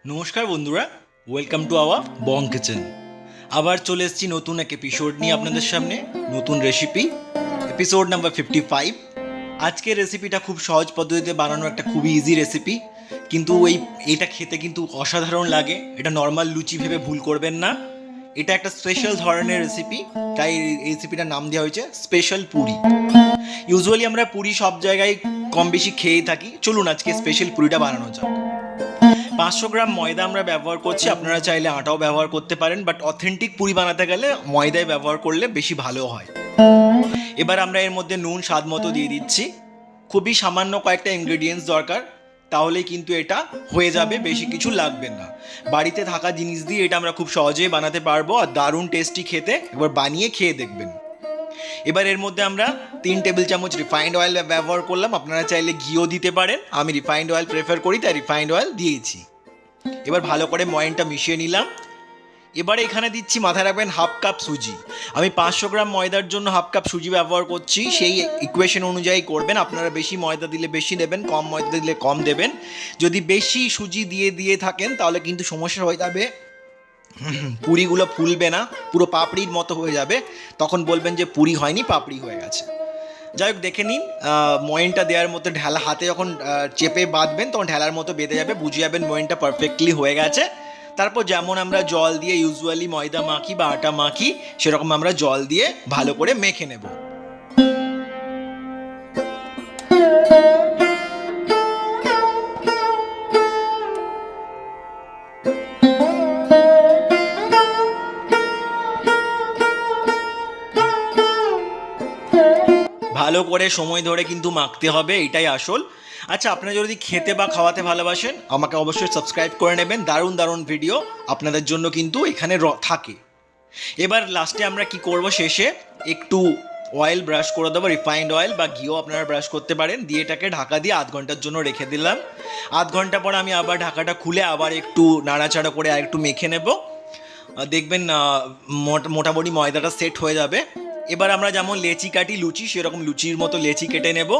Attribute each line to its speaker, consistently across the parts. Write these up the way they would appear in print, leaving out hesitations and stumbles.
Speaker 1: নমস্কার বন্ধুরা, welcome to our Bong kitchen. আবার চলে এসেছি নতুন এক এপিসোড নিয়ে আপনাদের সামনে, নতুন রেসিপি, এপিসোড নাম্বার 55। আজকের রেসিপিটা খুব সহজ পদ্ধতিতে বানানো একটা খুবই ইজি রেসিপি, কিন্তু এটা খেতে কিন্তু অসাধারণ লাগে। এটা নর্মাল লুচি ভেবে ভুল করবেন না, এটা একটা স্পেশাল ধরনের রেসিপি, তাই এই রেসিপিটার নাম দেওয়া হয়েছে স্পেশাল পুরি। ইউজুয়ালি আমরা পুরি সব জায়গায় কম বেশি খেয়েই থাকি, চলুন আজকে স্পেশাল পুরিটা বানানো যাক। 500 গ্রাম ময়দা আমরা ব্যবহার করছি, আপনারা চাইলে আটাও ব্যবহার করতে পারেন, বাট অথেন্টিক পুরি বানাতে গেলে ময়দায় ব্যবহার করলে বেশি ভালো হয়। এবার আমরা এর মধ্যে নুন স্বাদ মতো দিয়ে দিচ্ছি, খুবই সামান্য কয়েকটা ইনগ্রেডিয়েন্টস দরকার, তাহলেই কিন্তু এটা হয়ে যাবে, বেশি কিছু লাগবে না। বাড়িতে থাকা জিনিস দিয়ে এটা আমরা খুব সহজেই বানাতে পারবো, আর দারুণ টেস্টি খেতে, একবার বানিয়ে খেয়ে দেখবেন। এবার এর মধ্যে আমরা 3 টেবিল চামচ রিফাইন্ড অয়েল ব্যবহার করলাম, আপনারা চাইলে ঘিও দিতে পারেন, আমি রিফাইন্ড অয়েল প্রেফার করি তাই রিফাইন্ড অয়েল দিয়েছি। এবার ভালো করে ময়নটা মিশিয়ে নিলাম। এবারে এখানে দিচ্ছি, মাথায় রাখবেন, হাফ কাপ সুজি। আমি 500 গ্রাম ময়দার জন্য হাফ কাপ সুজি ব্যবহার করছি, সেই ইকুয়েশন অনুযায়ী করবেন। আপনারা বেশি ময়দা দিলে বেশি দেবেন, কম ময়দা দিলে কম দেবেন। যদি বেশি সুজি দিয়ে থাকেন তাহলে কিন্তু সমস্যা হয়ে যাবে, পুরিগুলো ফুলবে না, পুরো পাপড়ির মতো হয়ে যাবে, তখন বলবেন যে পুরি হয়নি, পাপড়ি হয়ে গেছে। যাই হোক, দেখে নিন, ময়নটা দেওয়ার মতো ঢালা হাতে যখন চেপে বাঁধবেন তখন ঢালার মতো বেঁধে যাবে, বুঝে যাবেন ময়নটা পারফেক্টলি হয়ে গেছে। তারপর যেমন আমরা জল দিয়ে ইউজুয়ালি ময়দা মাখি বা আটা মাখি, সেরকম আমরা জল দিয়ে ভালো করে মেখে নেব। ভালো করে সময় ধরে কিন্তু মাখতে হবে, এটাই আসল। আচ্ছা, আপনারা যদি খেতে বা খাওয়াতে ভালোবাসেন আমাকে অবশ্যই সাবস্ক্রাইব করে নেবেন, দারুণ দারুণ ভিডিও আপনাদের জন্য কিন্তু এখানে থাকে। এবার লাস্টে আমরা কি করব, শেষে একটু অয়েল ব্রাশ করে দেবো, রিফাইন্ড অয়েল বা ঘিও আপনারা ব্রাশ করতে পারেন, দিয়ে এটাকে ঢাকা দিয়ে আধ ঘন্টার জন্য রেখে দিলাম। আধ ঘন্টা পর আমি আবার ঢাকাটা খুলে আবার একটু নাড়াচাড়া করে আর একটু মেখে নেব, দেখবেন মোটামুটি ময়দাটা সেট হয়ে যাবে। এবার আমরা যেমন লেচি কাটি লুচি, সেরকম লুচির মতো লেচি কেটে নেব।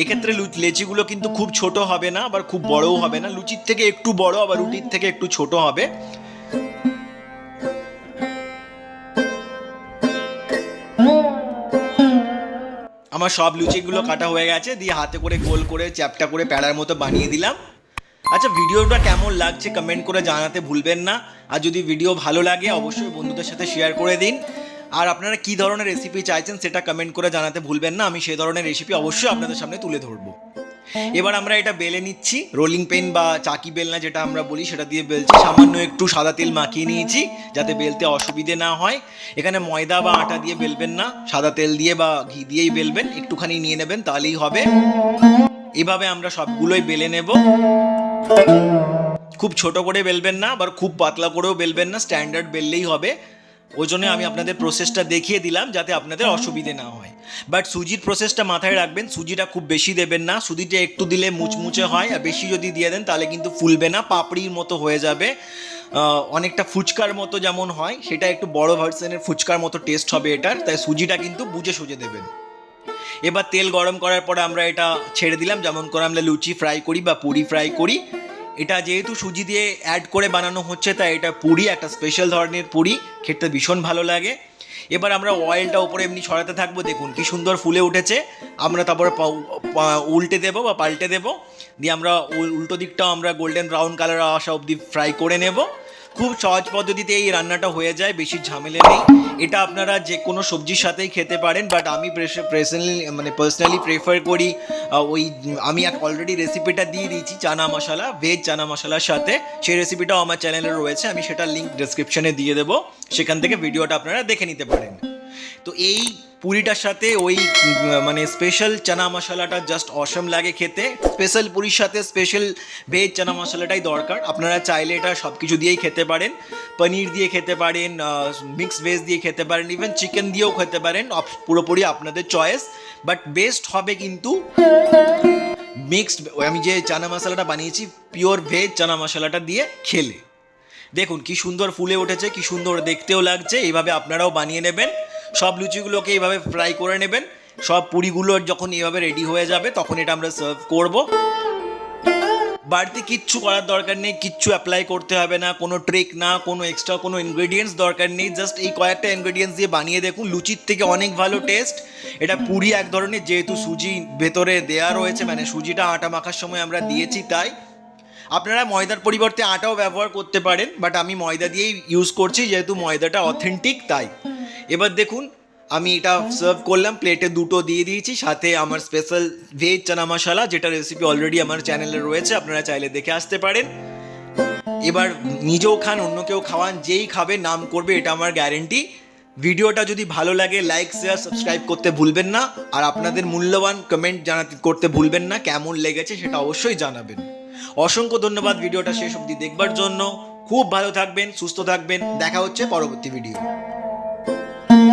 Speaker 1: এক্ষেত্রে লেচিগুলো কিন্তু খুব ছোট হবে না, আবার খুব বড়ও হবে না, লুচির থেকে একটু বড় আবার রুটির থেকে একটু ছোট হবে। আমার সব লুচিগুলো কাটা হয়ে গেছে, দিয়ে হাতে করে গোল করে চ্যাপটা করে প্যাড়ার মতো বানিয়ে দিলাম। আচ্ছা, ভিডিওটা কেমন লাগছে কমেন্ট করে জানাতে ভুলবেন না, আর যদি ভিডিও ভালো লাগে অবশ্যই বন্ধুদের সাথে শেয়ার করে দিন। আর আপনারা কী ধরনের রেসিপি চাইছেন সেটা কমেন্ট করে জানাতে ভুলবেন না, আমি সেই ধরনের রেসিপি অবশ্যই আপনাদের সামনে তুলে ধরবো। এবার আমরা এটা বেলে নিচ্ছি, রোলিং পেন বা চাকি বেলনা যেটা আমরা বলি সেটা দিয়ে বেলছি। সামান্য একটু সাদা তেল মাখিয়ে নিয়েছি যাতে বেলতে অসুবিধে না হয়। এখানে ময়দা বা আটা দিয়ে বেলবেন না, সাদা তেল দিয়ে বা ঘি দিয়েই বেলবেন, একটুখানি নিয়ে নেবেন তাহলেই হবে। এভাবে আমরা সবগুলোই বেলে নেব। খুব ছোট করে বেলবেন না, আবার খুব পাতলা করেও বেলবেন না, স্ট্যান্ডার্ড বেললেই হবে। ওই জন্য আমি আপনাদের প্রসেসটা দেখিয়ে দিলাম যাতে আপনাদের অসুবিধে না হয়। বাট সুজির প্রসেসটা মাথায় রাখবেন, সুজিটা খুব বেশি দেবেন না, সুজিটা একটু দিলে মুচমুচে হয়, আর বেশি যদি দিয়ে দেন তাহলে কিন্তু ফুলবে না, পাপড়ির মতো হয়ে যাবে, অনেকটা ফুচকার মতো যেমন হয়, সেটা একটু বড় ভার্সনের ফুচকার মতো টেস্ট হবে এটার, তাই সুজিটা কিন্তু বুঝে সুজে দেবেন। এবার তেল গরম করার পরে আমরা এটা ছেড়ে দিলাম, যেমন করে আমরা লুচি ফ্রাই করি বা পুরি ফ্রাই করি। এটা যেহেতু সুজি দিয়ে অ্যাড করে বানানো হচ্ছে তাই এটা পুরি, একটা স্পেশাল ধরনের পুরি, খেতে ভীষণ ভালো লাগে। এবার আমরা অয়েলটা উপরে এমনি ছড়াতে থাকবো, দেখুন কি সুন্দর ফুলে উঠেছে। আমরা তারপরে উল্টে দেবো বা পাল্টে দেবো, দিয়ে আমরা উল্টো দিকটাও আমরা গোল্ডেন ব্রাউন কালার আসা অবধি ফ্রাই করে নেব। খুব সহজ পদ্ধতিতে এই রান্নাটা হয়ে যায়, বেশি ঝামেলা নেই। এটা আপনারা যে কোনো সবজির সাথেই খেতে পারেন, বাট আমি পার্সোনালি প্রেফার করি আমি অলরেডি রেসিপিটা দিয়ে দিয়েছি চানা মশলা, ভেজ চানা মশলার সাথে, সেই রেসিপিটাও আমার চ্যানেলে রয়েছে, আমি সেটা লিঙ্ক ডেসক্রিপশনে দিয়ে দেবো, সেখান থেকে ভিডিওটা আপনারা দেখে নিতে পারেন। তো এই পুরিটার সাথে স্পেশাল চানা মশলাটা জাস্ট অসম লাগে খেতে। স্পেশাল পুরির সাথে স্পেশাল ভেজ চানা মশলাটাই দরকার। আপনারা চাইলে এটা সব কিছু দিয়েই খেতে পারেন, পনির দিয়ে খেতে পারেন, মিক্সড ভেজ দিয়ে খেতে পারেন, ইভেন চিকেন দিয়েও খেতে পারেন, পুরোপুরি আপনাদের চয়েস। বাট বেস্ট হবে কিন্তু মিক্সড, আমি যে চানা মশলাটা বানিয়েছি পিওর ভেজ চানা মশলাটা দিয়ে খেলে। দেখুন কি সুন্দর ফুলে উঠেছে, কি সুন্দর দেখতেও লাগছে। এইভাবে আপনারাও বানিয়ে নেবেন, সব লুচিগুলোকে এইভাবে ফ্রাই করে নেবেন। সব পুরিগুলো যখন এইভাবে রেডি হয়ে যাবে তখন এটা আমরা সার্ভ করব। বাড়িতে কিচ্ছু করার দরকার নেই, কিচ্ছু অ্যাপ্লাই করতে হবে না, কোনো ট্রিক না, কোনো এক্সট্রা কোনো ইনগ্রেডিয়েন্টস দরকার নেই। জাস্ট এই কয়েকটা ইনগ্রেডিয়েন্টস দিয়ে বানিয়ে দেখুন, লুচির থেকে অনেক ভালো টেস্ট। এটা পুরি এক ধরনের, যেহেতু সুজি ভেতরে দেয়া রয়েছে, মানে সুজিটা আটা মাখার সময় আমরা দিয়েছি, তাই আপনারা ময়দার পরিবর্তে আটাও ব্যবহার করতে পারেন, বাট আমি ময়দা দিয়েই ইউজ করছি যেহেতু ময়দাটা অথেন্টিক। তাই এবার দেখুন আমি এটা সার্ভ করলাম, প্লেটে দুটো দিয়ে দিয়েছি, সাথে আমার স্পেশাল ভেজ চানা মশলা, যেটা রেসিপি অলরেডি আমার চ্যানেলে রয়েছে, আপনারা চাইলে দেখে আসতে পারেন। এবার নিজেও খান, অন্য কেউ খাওয়ান, যেই খাবে নাম করবে, এটা আমার গ্যারেন্টি। ভিডিওটা যদি ভালো লাগে লাইক শেয়ার সাবস্ক্রাইব করতে ভুলবেন না, আর আপনাদের মূল্যবান কমেন্ট জানাতে করতে ভুলবেন না, কেমন লেগেছে সেটা অবশ্যই জানাবেন। অসংখ্য ধন্যবাদ ভিডিওটা শেষ অবধি দেখবার জন্য। খুব ভালো থাকবেন, সুস্থ থাকবেন, দেখা হচ্ছে পরবর্তী ভিডিও।